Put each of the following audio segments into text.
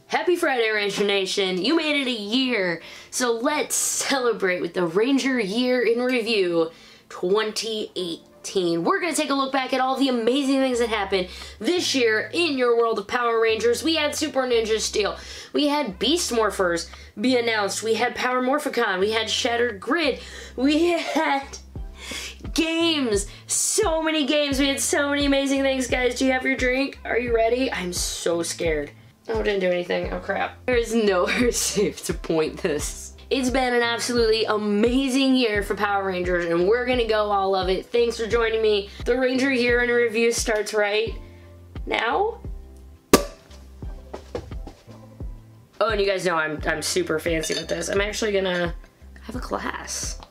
Happy Friday, Ranger Nation! You made it a year, so let's celebrate with the Ranger Year in Review 2018. We're going to take a look back at all the amazing things that happened this year in your world of Power Rangers. We had Super Ninja Steel, we had Beast Morphers be announced, we had Power Morphicon, we had Shattered Grid, we had games, so many games, we had so many amazing things. Guys, do you have your drink? Are you ready? I'm so scared. Oh, didn't do anything. Oh crap. There is nowhere safe to point this. It's been an absolutely amazing year for Power Rangers, and we're gonna go all of it. Thanks for joining me. The Ranger Year in Review starts right now. Oh, and you guys know I'm super fancy with this. I'm actually gonna have a glass.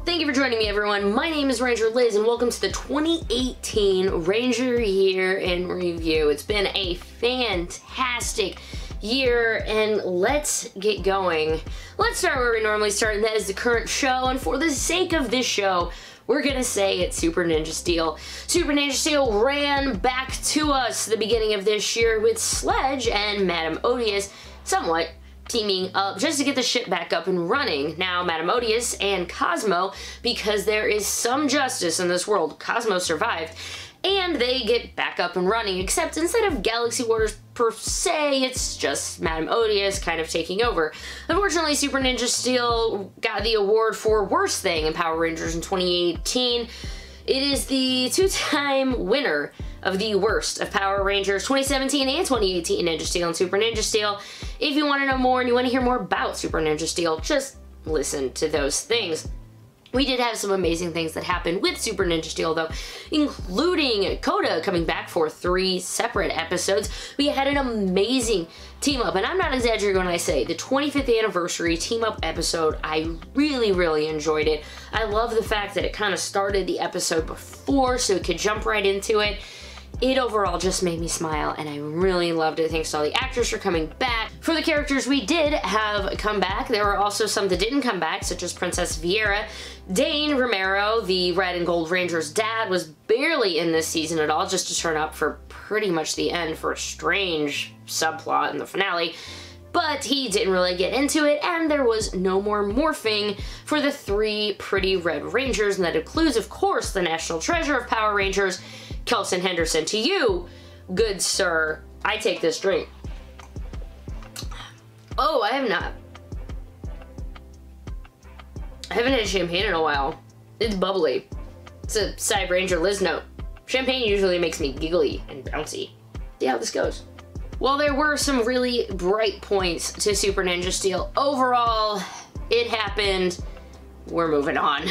Thank you for joining me, everyone. My name is Ranger Liz, and welcome to the 2018 Ranger Year in Review. It's been a fantastic year, and let's get going. Let's start where we normally start, and that is the current show, and for the sake of this show, we're gonna say it's Super Ninja Steel. Super Ninja Steel ran back to us the beginning of this year with Sledge and Madame Odious somewhat teaming up just to get the ship back up and running. Now, Madame Odious and Cosmo, because there is some justice in this world, Cosmo survived, and they get back up and running, except instead of Galaxy Wars per se, it's just Madame Odious kind of taking over. Unfortunately, Super Ninja Steel got the award for Worst Thing in Power Rangers in 2018. It is the two-time winner of the worst of Power Rangers 2017 and 2018 Ninja Steel and Super Ninja Steel. If you want to know more and you want to hear more about Super Ninja Steel, just listen to those things. We did have some amazing things that happened with Super Ninja Steel though, including Coda coming back for 3 separate episodes. We had an amazing team up, and I'm not exaggerating when I say the 25th anniversary team up episode, I really enjoyed it. I love the fact that it kind of started the episode before so it could jump right into it. It overall just made me smile, and I really loved it. Thanks to all the actors for coming back. For the characters we did have come back, there were also some that didn't come back, such as Princess Vieira. Dane Romero, the Red and Gold Ranger's dad, was barely in this season at all, just to turn up for pretty much the end for a strange subplot in the finale. But he didn't really get into it, and there was no more morphing for the 3 pretty Red Rangers, and that includes, of course, the national treasure of Power Rangers, Kelson Henderson. To you, good sir, I take this drink. Oh, I haven't had champagne in a while. It's bubbly. It's a Side Ranger Liz note. Champagne usually makes me giggly and bouncy. See how this goes. While there were some really bright points to Super Ninja Steel, overall, it happened. We're moving on.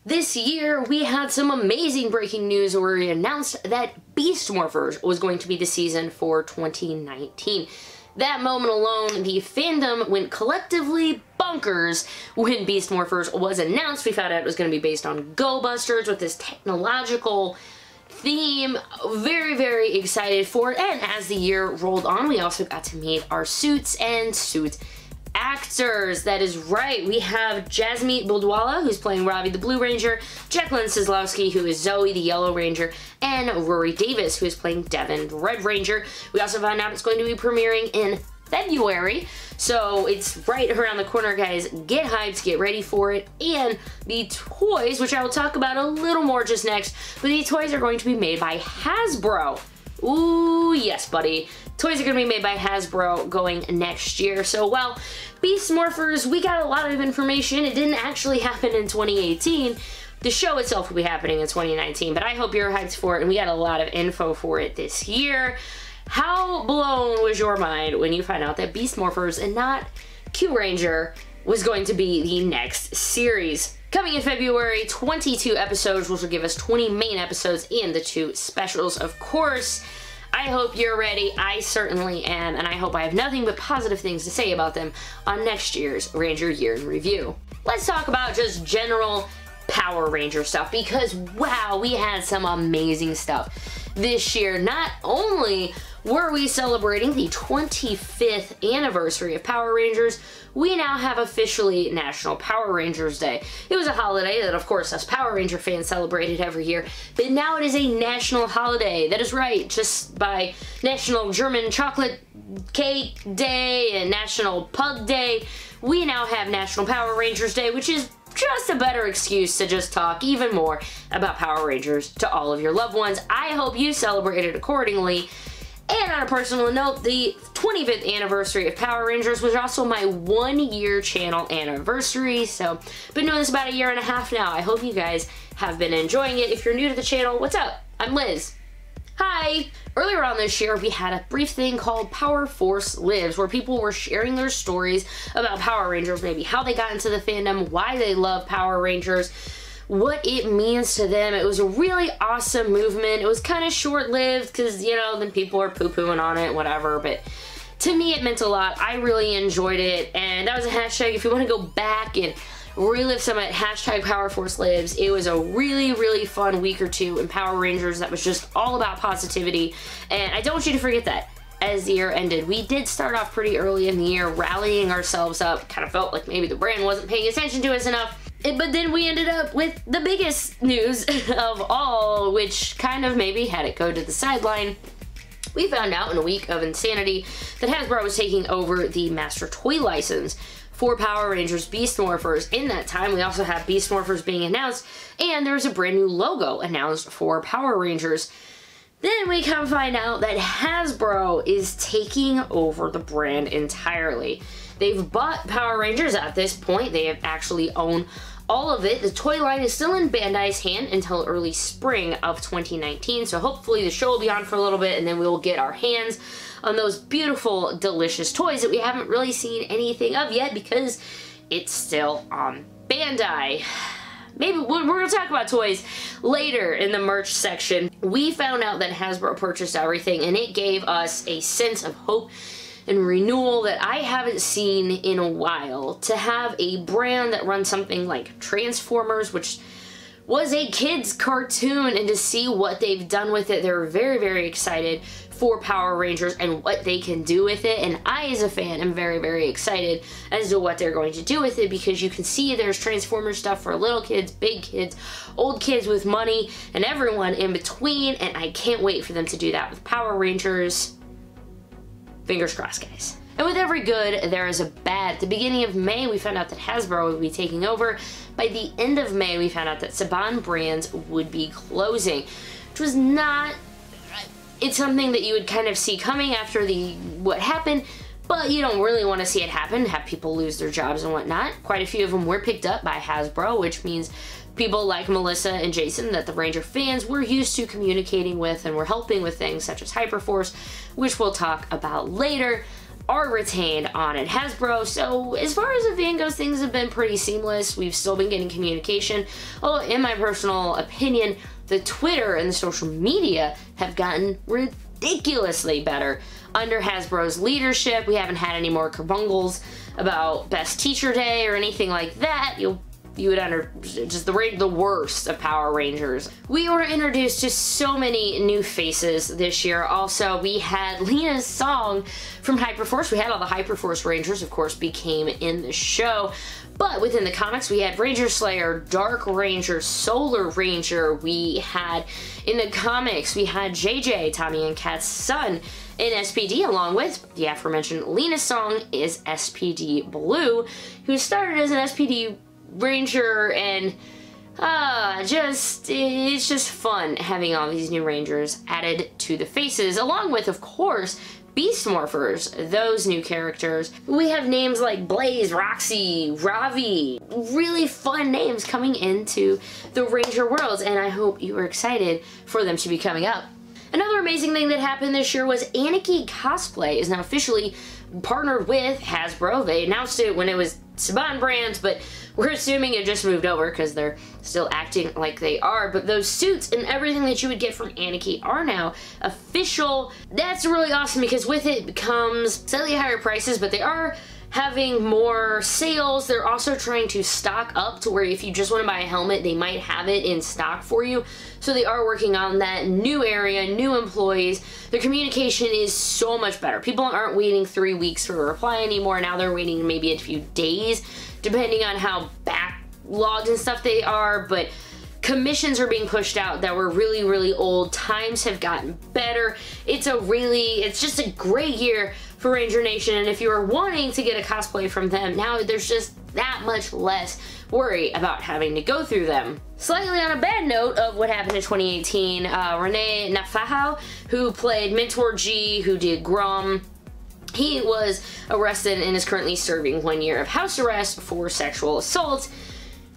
This year, we had some amazing breaking news where we announced that Beast Morphers was going to be the season for 2019. That moment alone, the fandom went collectively bonkers when Beast Morphers was announced. We found out it was going to be based on Go Busters with this technological theme. Very excited for it. And as the year rolled on, we also got to meet our suits and suit actors. That is right, we have Jasmeet Bhulwala, who's playing Ravi the Blue Ranger, Jacqueline Sislowski, who is Zoe the Yellow Ranger, and Rory Davis, who is playing Devin the Red Ranger. We also found out it's going to be premiering in February, so it's right around the corner, guys. Get hyped, get ready for it. And the toys, which I will talk about a little more just next, but the toys are going to be made by Hasbro. Ooh, yes, buddy. Toys are going to be made by Hasbro going next year. So, well, Beast Morphers, we got a lot of information. It didn't actually happen in 2018. The show itself will be happening in 2019, but I hope you're hyped for it, and we got a lot of info for it this year. How blown was your mind when you found out that Beast Morphers and not Q Ranger was going to be the next series? Coming in February, 22 episodes, which will give us 20 main episodes and the 2 specials, of course. I hope you're ready. I certainly am, and I hope I have nothing but positive things to say about them on next year's Ranger Year in Review. Let's talk about just general Power Ranger stuff, because wow, we had some amazing stuff this year. Not only were we celebrating the 25th anniversary of Power Rangers, we now have officially National Power Rangers Day. It was a holiday that, of course, us Power Ranger fans celebrated every year, but now it is a national holiday. That is right, just by National German Chocolate Cake Day and National Pug Day, we now have National Power Rangers Day, which is just a better excuse to just talk even more about Power Rangers to all of your loved ones. I hope you celebrated accordingly. And on a personal note, the 25th anniversary of Power Rangers was also my 1-year channel anniversary, so been doing this about 1.5 years now. I hope you guys have been enjoying it. If you're new to the channel, what's up? I'm Liz. Hi! Earlier on this year, we had a brief thing called PowerForceLives, where people were sharing their stories about Power Rangers, maybe how they got into the fandom, why they love Power Rangers, what it means to them. It was a really awesome movement. It was kind of short-lived because, you know, then people are poo-pooing on it, whatever, but to me it meant a lot. I really enjoyed it, and that was a hashtag. If you want to go back and relive some at hashtag PowerForceLives, it was a really, really fun week or two in Power Rangers that was just all about positivity, and I don't want you to forget that. As the year ended, we did start off pretty early in the year rallying ourselves up. Kind of felt like maybe the brand wasn't paying attention to us enough. But then we ended up with the biggest news of all, which kind of maybe had it go to the sideline. We found out in a week of insanity that Hasbro was taking over the master toy license for Power Rangers Beast Morphers. In that time, we also have Beast Morphers being announced, and there's a brand new logo announced for Power Rangers. Then we come find out that Hasbro is taking over the brand entirely. They've bought Power Rangers at this point. They have actually owned all of it. The toy line is still in Bandai's hand until early spring of 2019, so hopefully the show will be on for a little bit and then we will get our hands on those beautiful, delicious toys that we haven't really seen anything of yet because it's still on Bandai. Maybe we're going to talk about toys later in the merch section. We found out that Hasbro purchased everything, and it gave us a sense of hope and renewal that I haven't seen in a while. To have a brand that runs something like Transformers, which was a kid's cartoon, and to see what they've done with it, they're very, very excited for Power Rangers and what they can do with it. And I, as a fan, am very, very excited as to what they're going to do with it, because you can see there's Transformers stuff for little kids, big kids, old kids with money, and everyone in between, and I can't wait for them to do that with Power Rangers. Fingers crossed, guys. And with every good, there is a bad. At the beginning of May, we found out that Hasbro would be taking over. By the end of May, we found out that Saban brands would be closing, which was not... It's something that you would kind of see coming after what happened, but you don't really want to see it happen, have people lose their jobs and whatnot. Quite a few of them were picked up by Hasbro, which means people like Melissa and Jason that the Ranger fans were used to communicating with and were helping with things such as Hyperforce, which we'll talk about later, are retained on at Hasbro. So as far as the fan goes, things have been pretty seamless. We've still been getting communication, although in my personal opinion, the Twitter and the social media have gotten ridiculously better under Hasbro's leadership. We haven't had any more kerbungles about Best Teacher Day or anything like that. You would under just the worst of Power Rangers. We were introduced to so many new faces this year. Also, we had Lina Song from Hyperforce. We had all the Hyperforce Rangers, of course, became in the show. But within the comics, we had Ranger Slayer, Dark Ranger, Solar Ranger. We had, in the comics, we had JJ, Tommy and Kat's son, in SPD, along with the aforementioned Lina Song is SPD Blue, who started as an SPD Ranger, and it's just fun having all these new Rangers added to the faces, along with, of course, Beast Morphers, those new characters. We have names like Blaze, Roxy, Ravi, really fun names coming into the Ranger worlds, and I hope you are excited for them to be coming up. Another amazing thing that happened this year was Aniki Cosplay is now officially partnered with Hasbro. They announced it when it was Saban brands, but we're assuming it just moved over because they're still acting like they are. But those suits and everything that you would get from Aniki are now official. That's really awesome because with it comes slightly higher prices, but they are having more sales. They're also trying to stock up to where if you just want to buy a helmet, they might have it in stock for you. So they are working on that. New area, new employees. Their communication is so much better. People aren't waiting 3 weeks for a reply anymore. Now they're waiting maybe a few days, depending on how backlogged and stuff they are. But commissions are being pushed out that were really, really old. Times have gotten better. It's just a great year for Ranger Nation, and if you are wanting to get a cosplay from them, now there's just that much less worry about having to go through them. Slightly on a bad note of what happened in 2018, Rene Naufahu, who played Mentor G, who did Grom, he was arrested and is currently serving 1 year of house arrest for sexual assault.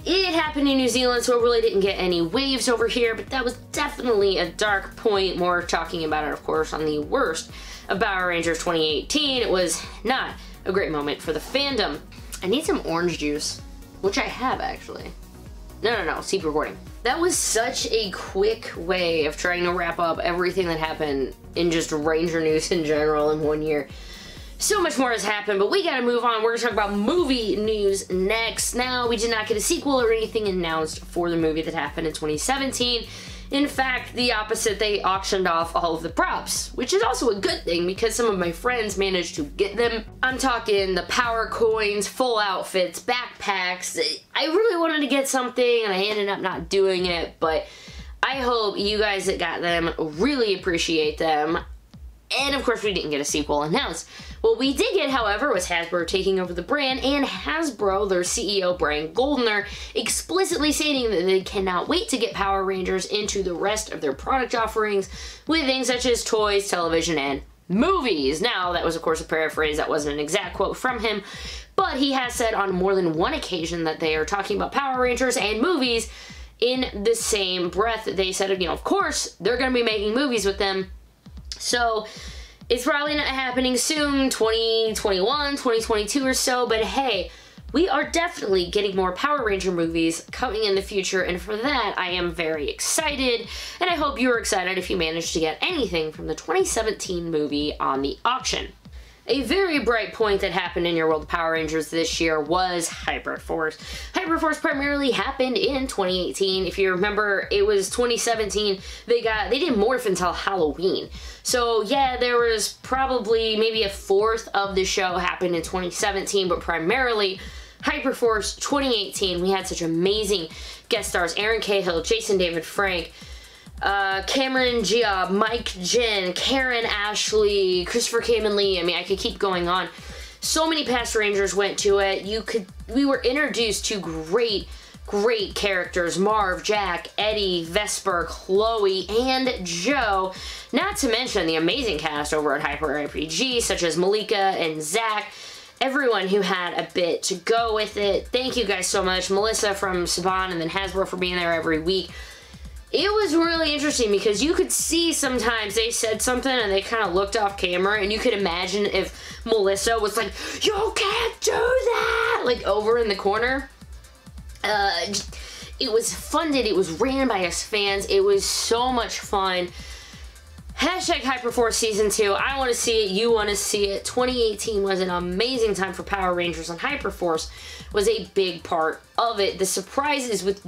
It happened in New Zealand, so it really didn't get any waves over here, but that was definitely a dark point. More talking about it, of course, on the worst of Power Rangers 2018. It was not a great moment for the fandom. I need some orange juice, which I have, actually. No, keep recording. That was such a quick way of trying to wrap up everything that happened in just Ranger news in general in 1 year. So much more has happened, but we gotta move on. We're gonna talk about movie news next. Now, we did not get a sequel or anything announced for the movie that happened in 2017. In fact, the opposite, they auctioned off all of the props, which is also a good thing because some of my friends managed to get them. I'm talking the power coins, full outfits, backpacks. I really wanted to get something and I ended up not doing it, but I hope you guys that got them really appreciate them. And of course, we didn't get a sequel announced. What we did get, however, was Hasbro taking over the brand, and Hasbro, their CEO, Brian Goldner, explicitly stating that they cannot wait to get Power Rangers into the rest of their product offerings with things such as toys, television, and movies. Now, that was, of course, a paraphrase. That wasn't an exact quote from him, but he has said on more than one occasion that they are talking about Power Rangers and movies in the same breath. They said, you know, of course, they're going to be making movies with them. So it's probably not happening soon, 2021, 2022 or so, but hey, we are definitely getting more Power Ranger movies coming in the future, and for that, I am very excited, and I hope you're excited if you managed to get anything from the 2017 movie on the auction. A very bright point that happened in your world of Power Rangers this year was Hyperforce. Hyperforce primarily happened in 2018. If you remember, it was 2017. They didn't morph until Halloween. So yeah, there was probably maybe a fourth of the show happened in 2017, but primarily Hyperforce 2018. We had such amazing guest stars: Aaron Cahill, Jason David Frank, Cameron Gia, Mike Jin, Karen Ashley, Christopher Kamen Lee. I mean, I could keep going on. So many past Rangers went to it. We were introduced to great characters: Marv, Jack, Eddie, Vesper, Chloe, and Joe. Not to mention the amazing cast over at Hyper RPG, such as Malika and Zach. Everyone who had a bit to go with it. Thank you guys so much. Melissa from Saban and then Hasbro for being there every week. It was really interesting because you could see sometimes they said something and they kind of looked off camera, and you could imagine if Melissa was like, "You can't do that!" like over in the corner. It was funded, it was ran by us fans, it was so much fun. Hashtag Hyperforce Season 2, I want to see it, you want to see it. 2018 was an amazing time for Power Rangers, and Hyperforce was a big part of it. The surprises with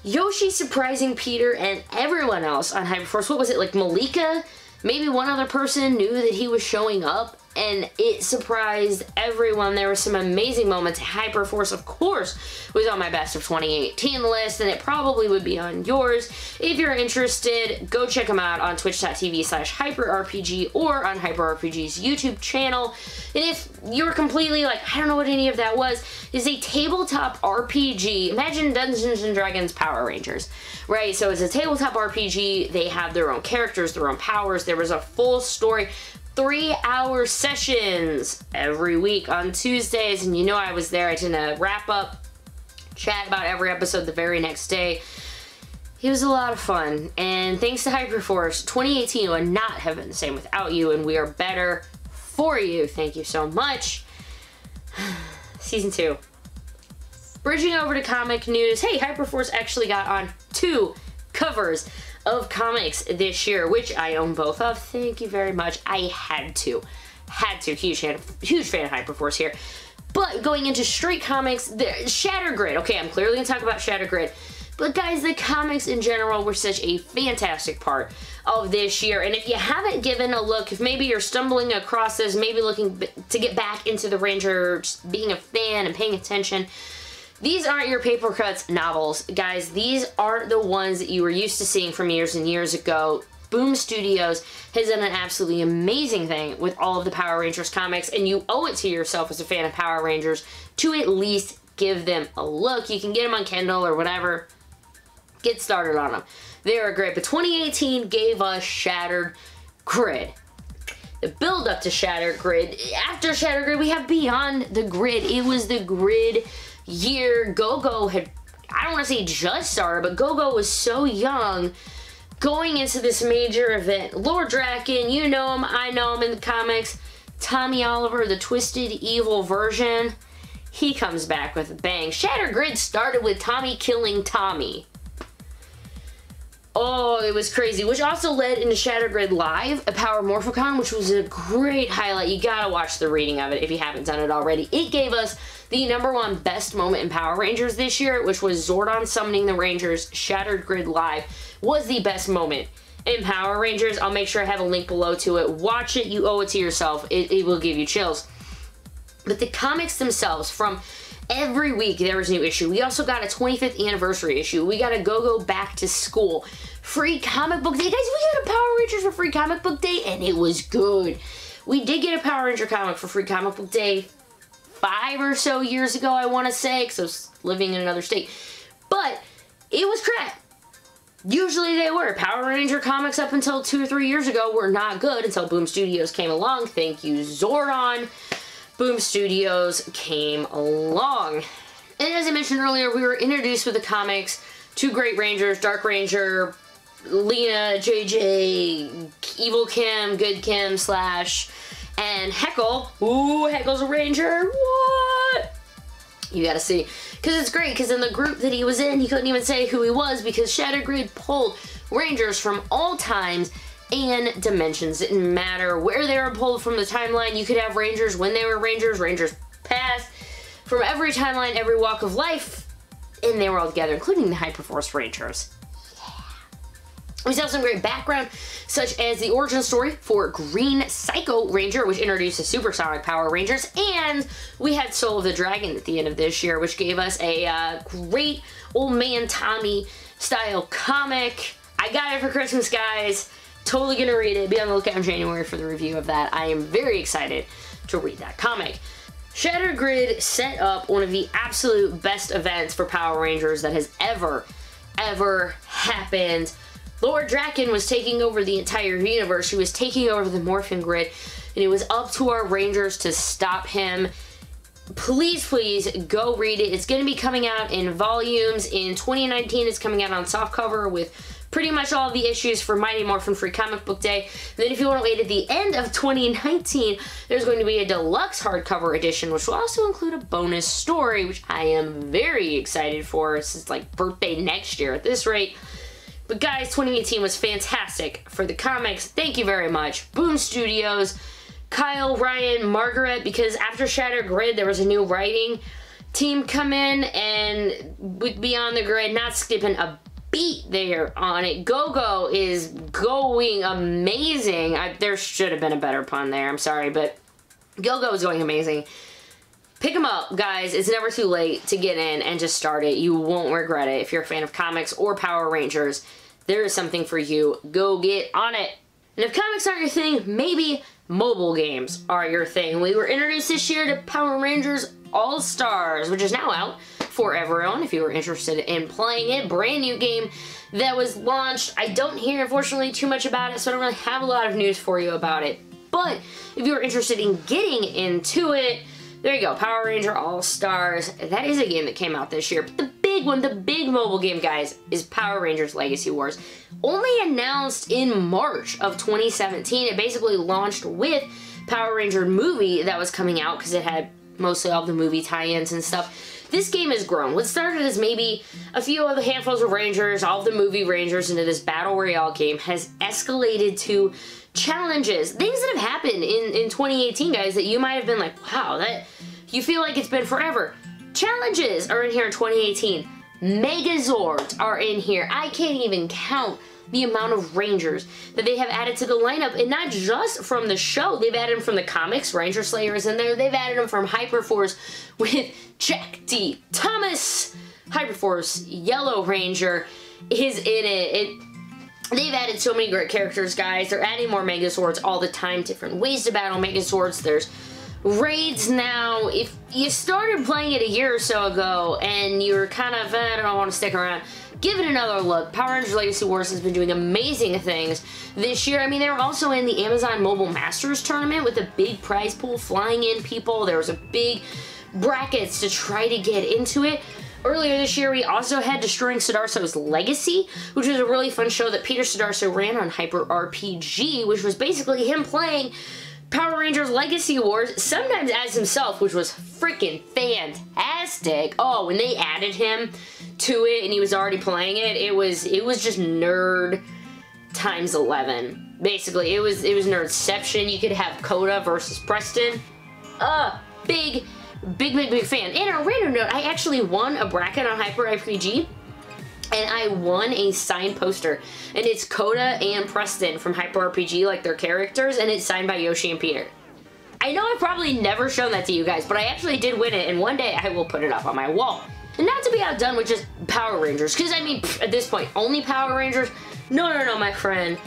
Yoshi surprising Peter and everyone else on Hyperforce. What was it, like Malika? Maybe one other person knew that he was showing up, and it surprised everyone. There were some amazing moments. Hyperforce, of course, was on my best of 2018 list, and it probably would be on yours. If you're interested, go check them out on twitch.tv/hyperrpg or on HyperRPG's YouTube channel. And if you're completely like, I don't know what any of that was, it's a tabletop RPG. Imagine Dungeons & Dragons Power Rangers, right? So it's a tabletop RPG. They have their own characters, their own powers. There was a full story, 3-hour sessions every week on Tuesdays, and you know I was there. I did a wrap-up chat about every episode the very next day. It was a lot of fun, and thanks to Hyperforce, 2018 would not have been the same without you, and we are better for you. Thank you so much. Season 2. Bridging over to comic news, hey, Hyperforce actually got on 2 covers of comics this year, which I own both of. Thank you very much. I had to. Had to. Huge fan of Hyperforce here. But going into straight comics, Shattered Grid. Okay, I'm clearly going to talk about Shattered Grid. But guys, the comics in general were such a fantastic part of this year. And if you haven't given a look, if maybe you're stumbling across this, maybe looking to get back into the Rangers, being a fan and paying attention, these aren't your paper cuts novels. Guys, these aren't the ones that you were used to seeing from years and years ago. Boom Studios has done an absolutely amazing thing with all of the Power Rangers comics, and you owe it to yourself as a fan of Power Rangers to at least give them a look. You can get them on Kindle or whatever. Get started on them. They are great. But 2018 gave us Shattered Grid. The build up to Shattered Grid. After Shattered Grid, we have Beyond the Grid. It was the Grid year. Go-Go had, I don't want to say just started, but Go-Go was so young going into this major event. Lord Draken, you know him, I know him in the comics. Tommy Oliver, the twisted evil version, he comes back with a bang. Shattered Grid started with Tommy killing Tommy. Oh, it was crazy, which also led into Shattered Grid Live, a Power Morphicon, which was a great highlight. You gotta watch the reading of it if you haven't done it already. It gave us the #1 best moment in Power Rangers this year, which was Zordon summoning the Rangers. Shattered Grid Live was the best moment in Power Rangers. I'll make sure I have a link below to it. Watch it. You owe it to yourself. It will give you chills. But the comics themselves, from every week there was a new issue. We also got a 25th anniversary issue. We got a Go-Go Back to School. Free comic book day. Guys, we got a Power Rangers for free comic book day, and it was good. We did get a Power Ranger comic for free comic book day 5 or so years ago, I want to say, because I was living in another state. But it was crap. Usually they were. Power Ranger comics up until 2 or 3 years ago were not good until Boom Studios came along. Thank you, Zordon. Boom Studios came along. And as I mentioned earlier, we were introduced with the comics to Great Rangers, Dark Ranger, Lina, JJ, Evil Kim, Good Kim, Slash, and Heckle. Ooh, Heckle's a Ranger. What? You gotta see. Because it's great, because in the group that he was in, he couldn't even say who he was because Shattered Grid pulled Rangers from all times and dimensions. It didn't matter where they were pulled from the timeline. You could have Rangers when they were Rangers, Rangers past, from every timeline, every walk of life, and they were all together, including the Hyperforce Rangers. We saw some great background, such as the origin story for Green Psycho Ranger, which introduced the Supersonic Power Rangers, and we had Soul of the Dragon at the end of this year, which gave us a great Old Man Tommy style comic. I got it for Christmas, guys. Totally gonna read it. Be on the lookout in January for the review of that. I am very excited to read that comic. Shattered Grid set up one of the absolute best events for Power Rangers that has ever happened. Lord Draken was taking over the entire universe. He was taking over the Morphin Grid, and it was up to our Rangers to stop him. Please, please go read it. It's going to be coming out in volumes. In 2019, it's coming out on softcover with pretty much all the issues for Mighty Morphin Free Comic Book Day. And then if you want to wait at the end of 2019, there's going to be a deluxe hardcover edition, which will also include a bonus story, which I am very excited for. It's like birthday next year at this rate. But guys, 2018 was fantastic for the comics. Thank you very much. Boom Studios, Kyle, Ryan, Margaret, because after Shattered Grid, there was a new writing team come in, and with Beyond the Grid, not skipping a beat there on it. Go-Go is going amazing. There should have been a better pun there, I'm sorry, but Go-Go is going amazing. Pick them up, guys. It's never too late to get in and just start it. You won't regret it. If you're a fan of comics or Power Rangers, there is something for you. Go get on it. And if comics aren't your thing, maybe mobile games are your thing. We were introduced this year to Power Rangers All-Stars, which is now out for everyone if you were interested in playing it. Brand new game that was launched. I don't hear, unfortunately, too much about it, so I don't really have a lot of news for you about it. But if you were interested in getting into it, there you go, Power Ranger All-Stars. That is a game that came out this year. But the big one, the big mobile game, guys, is Power Rangers Legacy Wars. Only announced in March of 2017. It basically launched with Power Ranger movie that was coming out because it had mostly all the movie tie-ins and stuff. This game has grown. What started as maybe a few of the handfuls of Rangers, all of the movie Rangers into this Battle Royale game has escalated to challenges, things that have happened in 2018, guys, that you might have been like, wow, that you feel like it's been forever. Challenges are in here in 2018. Megazords are in here. I can't even count the amount of Rangers that they have added to the lineup, and not just from the show. They've added them from the comics. Ranger Slayer is in there. They've added them from Hyperforce with Jack D. Thomas. Hyperforce Yellow Ranger is in it. They've added so many great characters, guys. They're adding more Megazords all the time, different ways to battle Megazords. There's raids now. If you started playing it a year or so ago and you're kind of, I don't want to stick around, give it another look. Power Rangers Legacy Wars has been doing amazing things this year. I mean, they were also in the Amazon Mobile Masters tournament with a big prize pool, flying in people. There was a big brackets to try to get into it. Earlier this year, we also had Destroying Sudarso's Legacy, which was a really fun show that Peter Sudarso ran on Hyper RPG, which was basically him playing Power Rangers Legacy Wars, sometimes as himself, which was freaking fantastic. Oh, when they added him to it and he was already playing it, it was just nerd times 11. Basically, it was nerdception. You could have Coda versus Preston. Big fan. And on a random note, I actually won a bracket on Hyper RPG, and I won a signed poster, and it's Coda and Preston from Hyper RPG, like their characters, and it's signed by Yoshi and Peter. I know I've probably never shown that to you guys, but I actually did win it, and one day I will put it up on my wall. And not to be outdone with just Power Rangers, because I mean, at this point, only Power Rangers? No, my friend.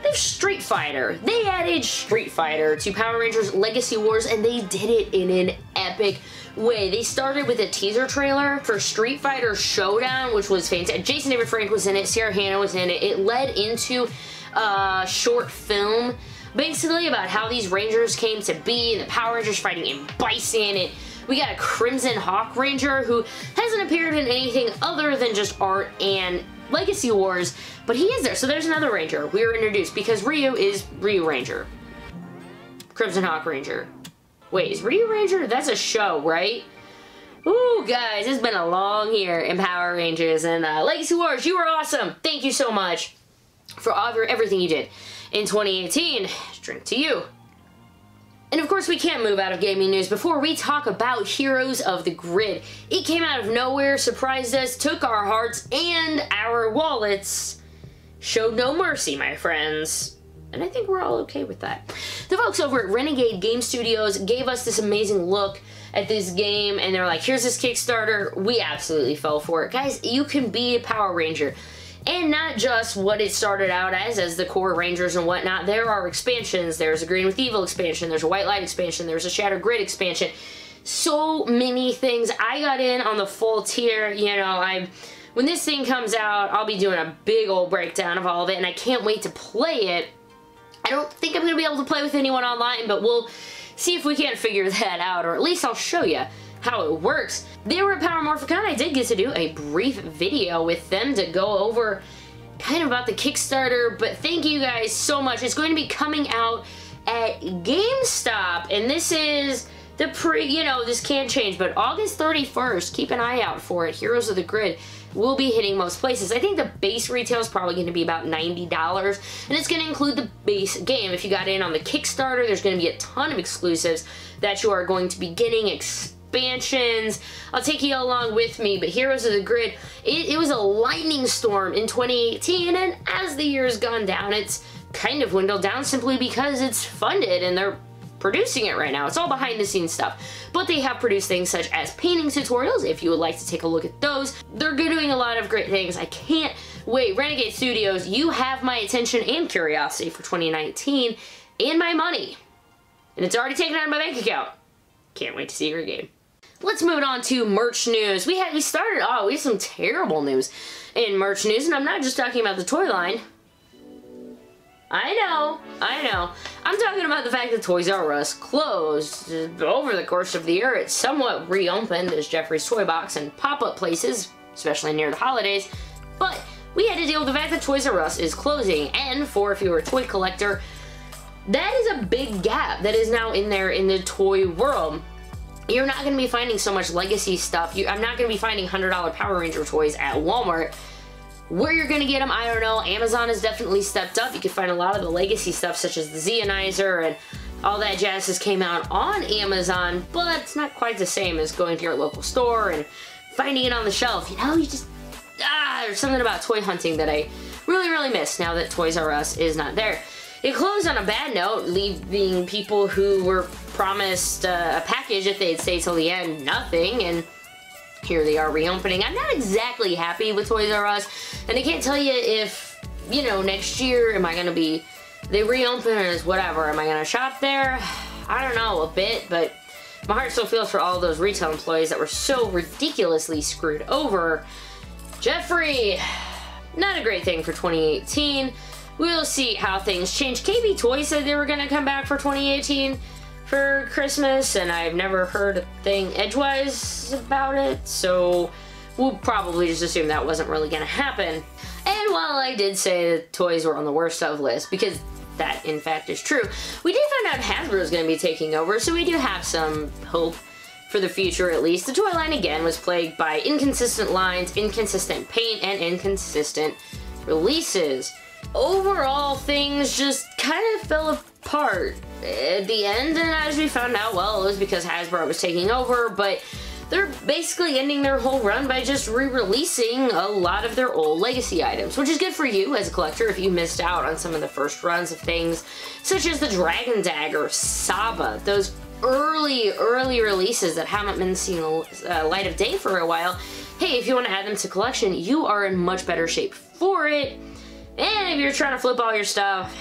There's Street Fighter. They added Street Fighter to Power Rangers Legacy Wars, and they did it in an epic way. They started with a teaser trailer for Street Fighter Showdown, which was fantastic. Jason David Frank was in it. Sarah Hannah was in it. It led into a short film, basically about how these Rangers came to be, and the Power Rangers fighting in Bison, and we got a Crimson Hawk Ranger who hasn't appeared in anything other than just art and Legacy Wars, but he is there. So there's another Ranger we were introduced, because Ryu is Ryu Ranger. Crimson Hawk Ranger. Wait, is Ryu Ranger? That's a show, right? Ooh, guys, it's been a long year in Power Rangers, and Legacy Wars, you were awesome. Thank you so much for everything you did in 2018. Drink to you. And of course, we can't move out of gaming news before we talk about Heroes of the Grid. It came out of nowhere, surprised us, took our hearts and our wallets. Showed no mercy, my friends. And I think we're all okay with that. The folks over at Renegade Game Studios gave us this amazing look at this game, and they're like, here's this Kickstarter. We absolutely fell for it. Guys, you can be a Power Ranger. And not just what it started out as the core Rangers and whatnot. There are expansions. There's a Green with Evil expansion. There's a White Light expansion. There's a Shattered Grid expansion. So many things. I got in on the full tier. You know, when this thing comes out, I'll be doing a big old breakdown of all of it, and I can't wait to play it. I don't think I'm going to be able to play with anyone online, but we'll see if we can't figure that out, or at least I'll show you how it works. They were at Power Morphicon. I did get to do a brief video with them to go over kind of about the Kickstarter, but thank you guys so much. It's going to be coming out at GameStop, and this is the this can change, but August 31st, keep an eye out for it. Heroes of the Grid will be hitting most places. I think the base retail is probably going to be about $90, and it's going to include the base game. If you got in on the Kickstarter, there's going to be a ton of exclusives that you are going to be getting, expansions. I'll take you along with me, but Heroes of the Grid, it was a lightning storm in 2018, and as the year's gone down, it's kind of dwindled down simply because it's funded and they're producing it right now. It's all behind the scenes stuff, but they have produced things such as painting tutorials. If you would like to take a look at those, they're doing a lot of great things. I can't wait. Renegade Studios, you have my attention and curiosity for 2019 and my money, and it's already taken out of my bank account. Can't wait to see your game. Let's move on to merch news. We have some terrible news in merch news, and I'm not just talking about the toy line. I know. I'm talking about the fact that Toys R Us closed over the course of the year. It's somewhat reopened as Jeffrey's Toy Box and pop-up places, especially near the holidays, but we had to deal with the fact that Toys R Us is closing, and if you were a toy collector, that is a big gap that is now in there in the toy world. You're not going to be finding so much legacy stuff. I'm not going to be finding $100 Power Ranger toys at Walmart. Where you're gonna get them, I don't know. Amazon has definitely stepped up. You can find a lot of the legacy stuff, such as the Zeonizer and all that jazz has came out on Amazon, but it's not quite the same as going to your local store and finding it on the shelf. You know, you just, there's something about toy hunting that I really, really miss now that Toys R Us is not there. It closed on a bad note, leaving people who were promised a package if they'd stay till the end, nothing, and here they are reopening. I'm not exactly happy with Toys R Us, and I can't tell you if, you know, next year, am I gonna be, they reopen as whatever, am I gonna shop there? I don't know, a bit, but my heart still feels for all those retail employees that were so ridiculously screwed over. Jeffrey, not a great thing for 2018. We'll see how things change. KB Toys said they were gonna come back for 2018 for Christmas, and I've never heard a thing edgewise about it, so we'll probably just assume that wasn't really gonna happen. And while I did say that toys were on the worst of list, because that in fact is true, we did find out Hasbro is going to be taking over, so we do have some hope for the future at least. The toy line again was plagued by inconsistent lines, inconsistent paint, and inconsistent releases. Overall, things just kind of fell apart at the end, and as we found out, well, it was because Hasbro was taking over, but they're basically ending their whole run by just re-releasing a lot of their old legacy items, which is good for you as a collector if you missed out on some of the first runs of things such as the Dragon Dagger, Saban, those early releases that haven't been seen light of day for a while. Hey, if you want to add them to collection, you are in much better shape for it. And if you're trying to flip all your stuff,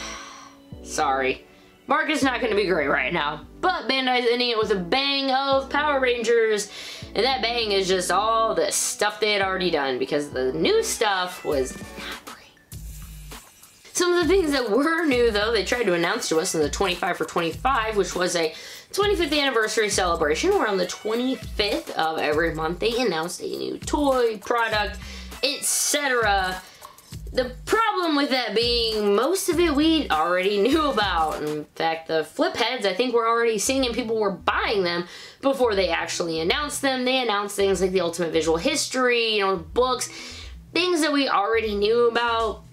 sorry. Market's not going to be great right now, but Bandai's ending it with a bang of Power Rangers, and that bang is just all the stuff they had already done, because the new stuff was not great. Some of the things that were new, though, they tried to announce to us in the 25 for 25, which was a 25th anniversary celebration, where on the 25th of every month they announced a new toy, product, etc. The problem with that being, most of it we already knew about. In fact, the flip heads, I think we're already seeing and people were buying them before they actually announced them. They announced things like the Ultimate Visual History, you know, books, things that we already knew about.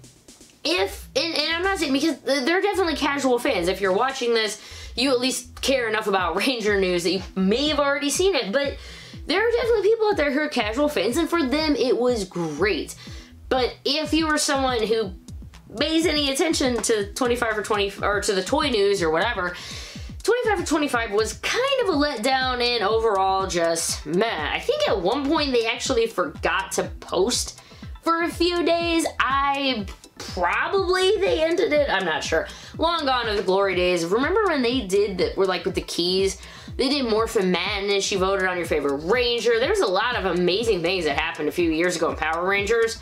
And I'm not saying, because they're definitely casual fans. If you're watching this, you at least care enough about Ranger news that you may have already seen it, but there are definitely people out there who are casual fans, and for them it was great. But if you were someone who pays any attention to 25 for 20, or to the toy news or whatever, 25 for 25 was kind of a letdown and overall just meh. I think at one point they actually forgot to post for a few days. They ended it, I'm not sure. Long gone are the glory days. Remember when they did that, were like with the keys? They did Morphin Madness, you voted on your favorite Ranger. There's a lot of amazing things that happened a few years ago in Power Rangers.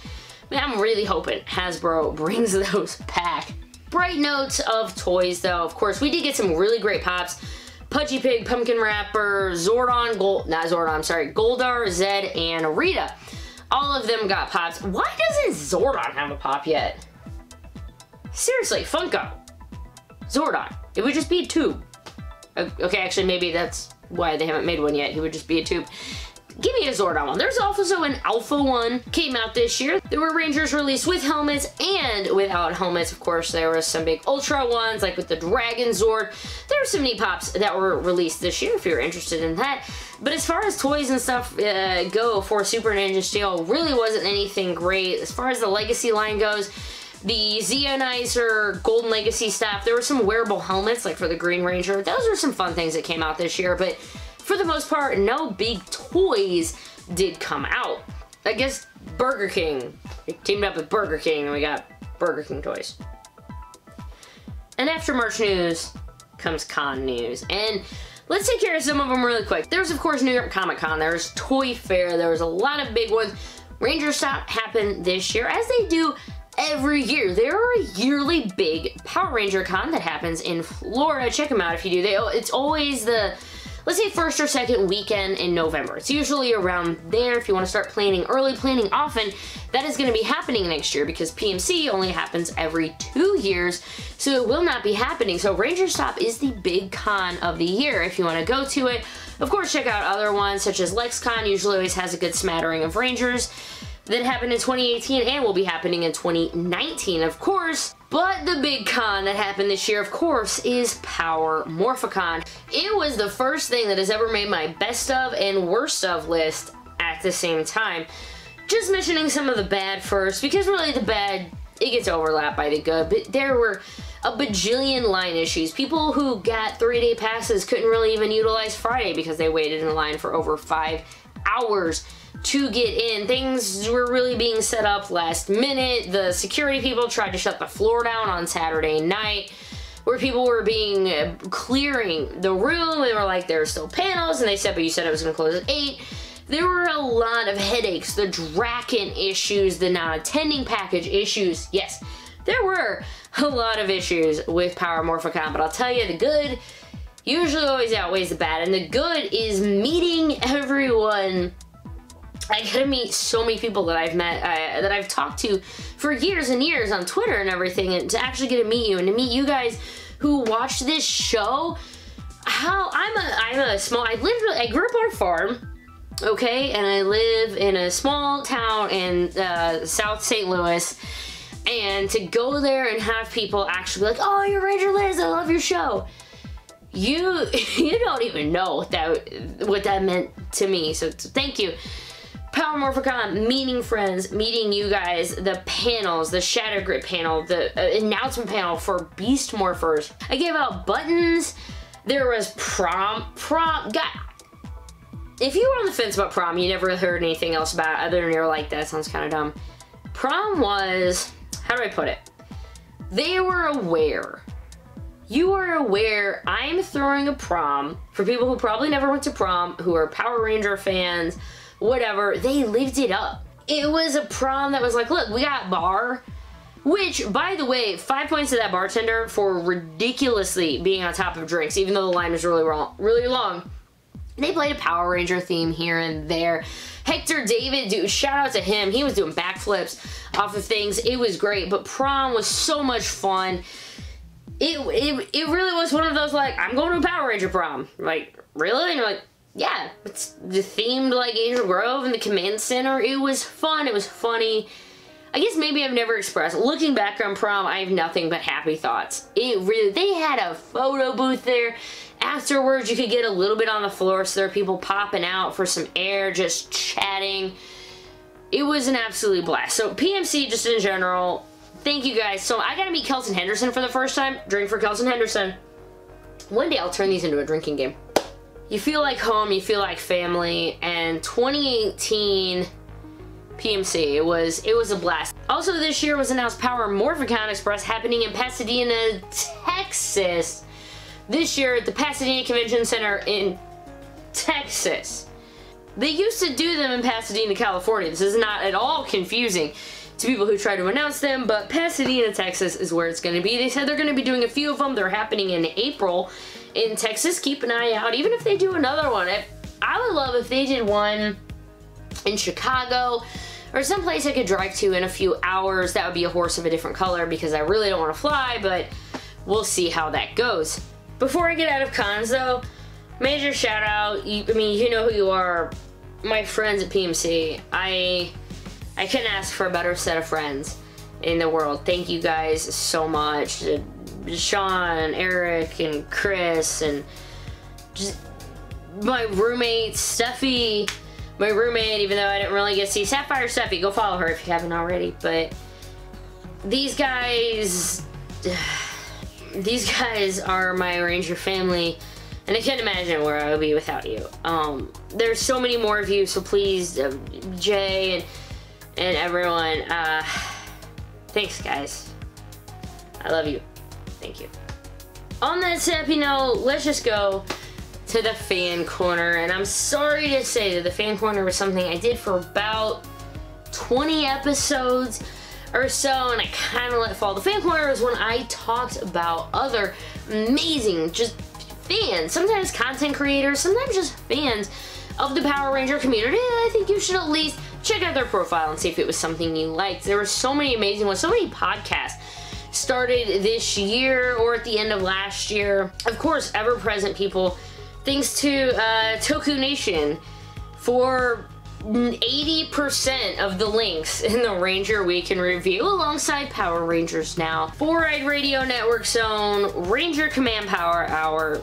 Man, I'm really hoping Hasbro brings those back. Bright notes of toys, though. Of course, we did get some really great pops. Pudgy Pig, Pumpkin Wrapper, Zordon, Goldar, Zed, and Rita. All of them got pops. Why doesn't Zordon have a pop yet? Seriously, Funko. Zordon. It would just be a tube. Okay, actually, maybe that's why they haven't made one yet. He would just be a tube. Give me a Zordon one. There's also an Alpha one, came out this year. There were Rangers released with helmets and without helmets. Of course, there were some big Ultra ones, like with the Dragon Zord. There were some neat pops that were released this year, if you're interested in that. But as far as toys and stuff go for Super Ninja Steel, really wasn't anything great. As far as the Legacy line goes, the Zeonizer Golden Legacy stuff, there were some wearable helmets, like for the Green Ranger. Those were some fun things that came out this year, but for the most part, no big toys did come out. I guess Burger King. We teamed up with Burger King and we got Burger King toys. And after March news comes con news. And let's take care of some of them really quick. There's of course New York Comic Con, there's Toy Fair, there was a lot of big ones. Ranger Stop happened this year, as they do every year. There are a yearly big Power Ranger Con that happens in Florida. Check them out if you do. It's always the, let's say, first or second weekend in November. It's usually around there. If you want to start planning early, planning often, that is going to be happening next year because PMC only happens every 2 years, so it will not be happening. So Ranger Stop is the big con of the year if you want to go to it. Of course, check out other ones such as LexCon, usually always has a good smattering of Rangers. that happened in 2018 and will be happening in 2019, of course. But the big con that happened this year, of course, is Power Morphicon. It was the first thing that has ever made my best of and worst of list at the same time. Just mentioning some of the bad first, because really the bad, it gets overlapped by the good, but there were a bajillion line issues. People who got 3-day passes couldn't really even utilize Friday because they waited in line for over 5 hours to get in. Things were really being set up last minute. The security people tried to shut the floor down on Saturday night, where people were clearing the room. They were like, there are still panels, and they said, but you said it was going to close at 8. There were a lot of headaches, the Draken issues, the non-attending package issues. Yes, there were a lot of issues with Power Morphicon, but I'll tell you, the good usually always outweighs the bad, and the good is meeting everyone. I got to meet so many people that I've met, that I've talked to for years and years on Twitter and everything, and to actually get to meet you and to meet you guys who watch this show. I grew up on a farm, okay, and I live in a small town in South St. Louis, and to go there and have people actually be like, oh, you're Ranger Liz, I love your show. You don't even know what that meant to me, so thank you. Power Morphicon, meeting friends, meeting you guys, the panels, the Shadow Grid panel, the announcement panel for Beast Morphers. I gave out buttons. There was prom. God, if you were on the fence about prom, you never heard anything else about it other than you're like, that sounds kind of dumb. Prom was, how do I put it? They were aware. You are aware I'm throwing a prom for people who probably never went to prom, who are Power Ranger fans, whatever. They lived it up. It was a prom that was like, look, we got bar, which, by the way, 5 points to that bartender for ridiculously being on top of drinks, even though the line was really long. They played a Power Ranger theme here and there. Hector David, dude, shout out to him. He was doing backflips off of things. It was great, but prom was so much fun. It really was one of those, like, I'm going to a Power Ranger prom. Like, really? And you're like, yeah, it's themed like Angel Grove and the Command Center. It was fun. It was funny. I guess maybe I've never expressed. Looking back on prom, I have nothing but happy thoughts. They had a photo booth there. Afterwards, you could get a little bit on the floor, so there are people popping out for some air, just chatting. It was an absolute blast. So PMC, just in general, thank you guys. So I got to meet Kelson Henderson for the first time. Drink for Kelson Henderson. One day I'll turn these into a drinking game. You feel like home, you feel like family, and 2018 PMC, it was a blast. Also this year was announced Power Morphicon Express happening in Pasadena, Texas. This year at the Pasadena Convention Center in Texas. They used to do them in Pasadena, California. This is not at all confusing to people who try to announce them, but Pasadena, Texas is where it's going to be. They said they're going to be doing a few of them. They're happening in April in Texas. Keep an eye out. Even if they do another one, I would love if they did one in Chicago or someplace I could drive to in a few hours. That would be a horse of a different color because I really don't want to fly, but we'll see how that goes. Before I get out of cons though, major shout out. I mean, you know who you are. My friends at PMC. I couldn't ask for a better set of friends in the world. Thank you guys so much. Sean, Eric, and Chris, and just my roommate, Steffi, my roommate, even though I didn't really get to see Sapphire Steffi, go follow her if you haven't already, but these guys are my Ranger family, and I can't imagine where I would be without you. There's so many more of you, so please, Jay and everyone, thanks guys. I love you. Thank you. On that happy note, let's just go to the fan corner, and I'm sorry to say that the fan corner was something I did for about 20 episodes or so, and I kind of let fall. The fan corner is when I talked about other amazing, just fans, sometimes content creators, sometimes just fans of the Power Ranger community. I think you should at least check out their profile and see if it was something you liked. There were so many amazing ones, so many podcasts started this year or at the end of last year. Of course, ever-present people. Thanks to Toku Nation for 80% of the links in the Ranger Week in Review alongside Power Rangers Now, 4-Eyed Radio Network Zone, Ranger Command Power Hour.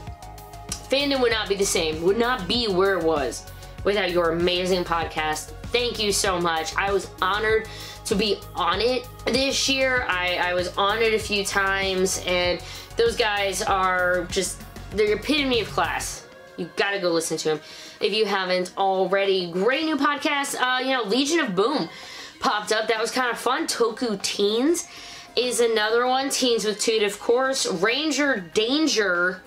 Fandom would not be the same, would not be where it was without your amazing podcast. Thank you so much. I was honored to be on it this year. I was on it a few times, and those guys are just, they're the epitome of class. You gotta go listen to them if you haven't already. Great new podcast. You know, Legion of Boom popped up. That was kind of fun. Toku Teens is another one. Teens with Toot, of course. Ranger Danger.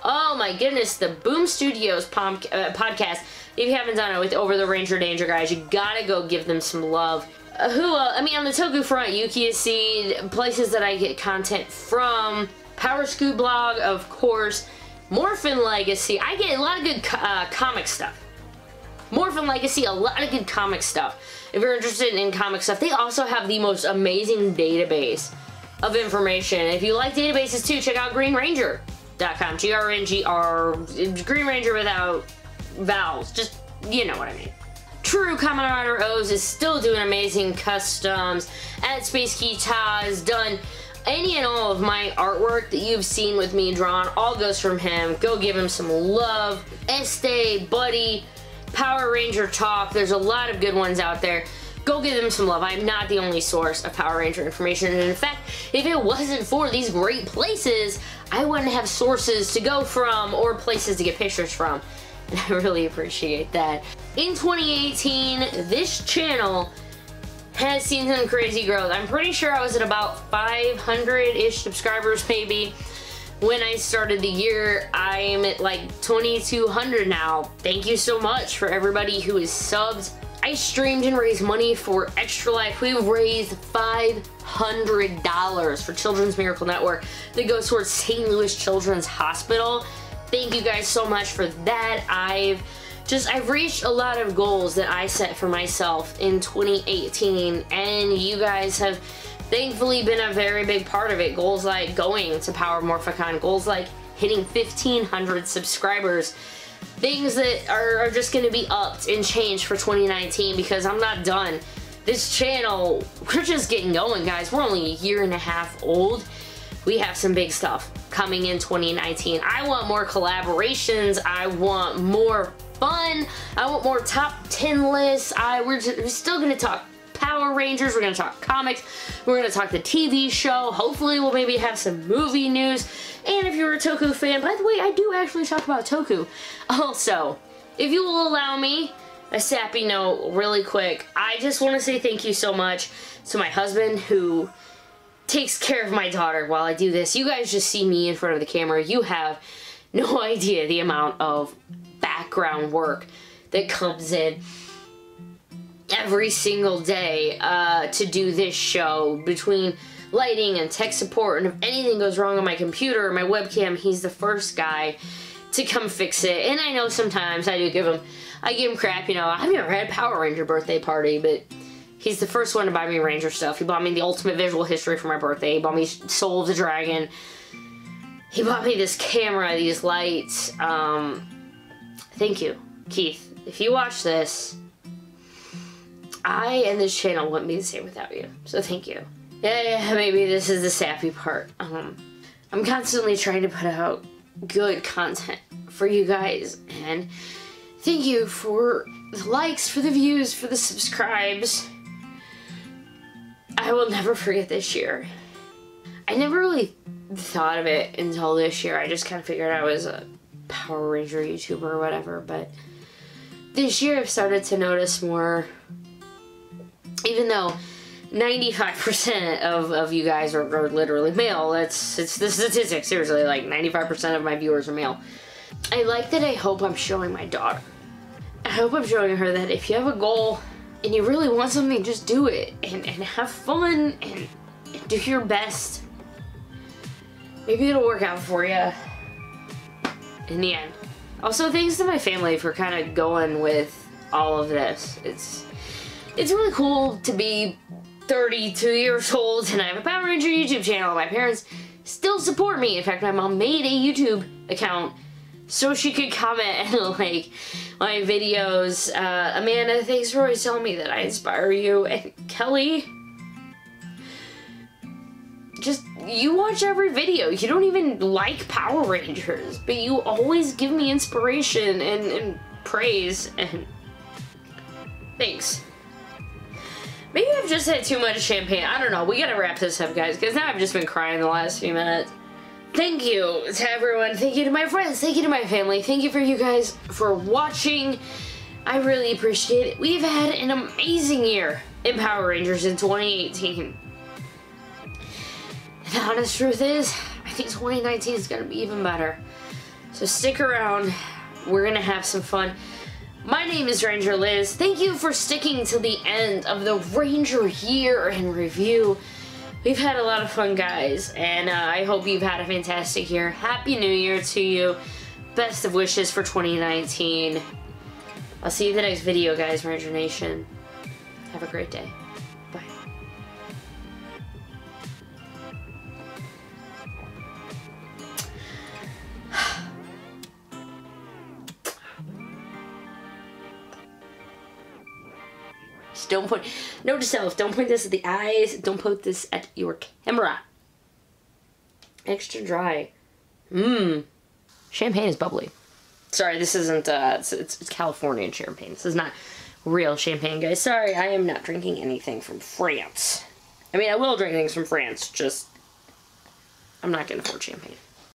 Oh my goodness, the Boom Studios podcast. If you haven't done it with Over the Ranger Danger guys, you gotta go give them some love. I mean, on the Toku front, Yuki Seed, places that I get content from. Power Scoop blog, of course. Morphin Legacy. I get a lot of good comic stuff. Morphin Legacy, a lot of good comic stuff. If you're interested in comic stuff, they also have the most amazing database of information. If you like databases too, check out greenranger.com. G-R-N-G-R, Green Ranger without vowels. Just, you know what I mean. True Kamen Rider O's is still doing amazing customs. At Space Kita has done any and all of my artwork that you've seen with me drawn. All goes from him. Go give him some love. Este, Buddy, Power Ranger Talk. There's a lot of good ones out there. Go give them some love. I'm not the only source of Power Ranger information. And in fact, if it wasn't for these great places, I wouldn't have sources to go from or places to get pictures from. And I really appreciate that. In 2018, this channel has seen some crazy growth. I'm pretty sure I was at about 500-ish subscribers maybe when I started the year. I'm at like 2,200 now. Thank you so much for everybody who is subbed. I streamed and raised money for Extra Life. We raised $500 for Children's Miracle Network that goes towards St. Louis Children's Hospital. Thank you guys so much for that. I've reached a lot of goals that I set for myself in 2018, and you guys have thankfully been a very big part of it. Goals like going to Power Morphicon, goals like hitting 1,500 subscribers, things that are just going to be upped and changed for 2019 because I'm not done. This channel, we're just getting going, guys. We're only a year and a half old. We have some big stuff coming in 2019. I want more collaborations. I want more fun. I want more top 10 lists. We're still going to talk Power Rangers. We're going to talk comics. We're going to talk the TV show. Hopefully we'll maybe have some movie news. And if you're a Toku fan, by the way, I do actually talk about Toku. Also, if you will allow me a sappy note really quick, I just want to say thank you so much to my husband who takes care of my daughter while I do this. You guys just see me in front of the camera. You have no idea the amount of background work that comes in every single day to do this show, between lighting and tech support, and if anything goes wrong on my computer or my webcam, he's the first guy to come fix it. And I know sometimes I give him crap, you know. I've never had a Power Ranger birthday party, but he's the first one to buy me Ranger stuff. He bought me the Ultimate Visual History for my birthday. He bought me Soul of the Dragon. He bought me this camera, these lights. Thank you, Keith. If you watch this, I and this channel wouldn't be the same without you. So thank you. Yeah, maybe this is the sappy part. I'm constantly trying to put out good content for you guys, and thank you for the likes, for the views, for the subscribes. I will never forget this year. I never really thought of it until this year. I just kind of figured I was a Power Ranger YouTuber or whatever, but this year I've started to notice more, even though 95% of you guys are literally male. It's the statistic, seriously, like 95% of my viewers are male. I like that. I hope I'm showing my daughter. I hope I'm showing her that if you have a goal and you really want something, just do it and have fun and do your best. Maybe it'll work out for you in the end. Also, thanks to my family for kind of going with all of this. It's really cool to be 32 years old and I have a Power Ranger YouTube channel. My parents still support me. In fact, my mom made a YouTube account so she could comment and like my videos. Amanda, thanks for always telling me that I inspire you. And Kelly, just, you watch every video. You don't even like Power Rangers, but you always give me inspiration and praise, and thanks. Maybe I've just had too much champagne. I don't know. We gotta wrap this up, guys, because now I've just been crying the last few minutes. Thank you to everyone. Thank you to my friends. Thank you to my family. Thank you for you guys for watching. I really appreciate it. We've had an amazing year in Power Rangers in 2018. And the honest truth is, I think 2019 is going to be even better. So stick around. We're going to have some fun. My name is Ranger Liz. Thank you for sticking to the end of the Ranger year in review. We've had a lot of fun, guys, and I hope you've had a fantastic year. Happy New Year to you. Best of wishes for 2019. I'll see you in the next video, guys, Ranger Nation. Have a great day. Bye. Don't point, note to self, don't point this at the eyes, don't point this at your camera. Extra dry. Champagne is bubbly. Sorry, this isn't, it's Californian champagne. This is not real champagne, guys. Sorry, I am not drinking anything from France. I mean, I will drink things from France, just, I'm not gonna afford champagne.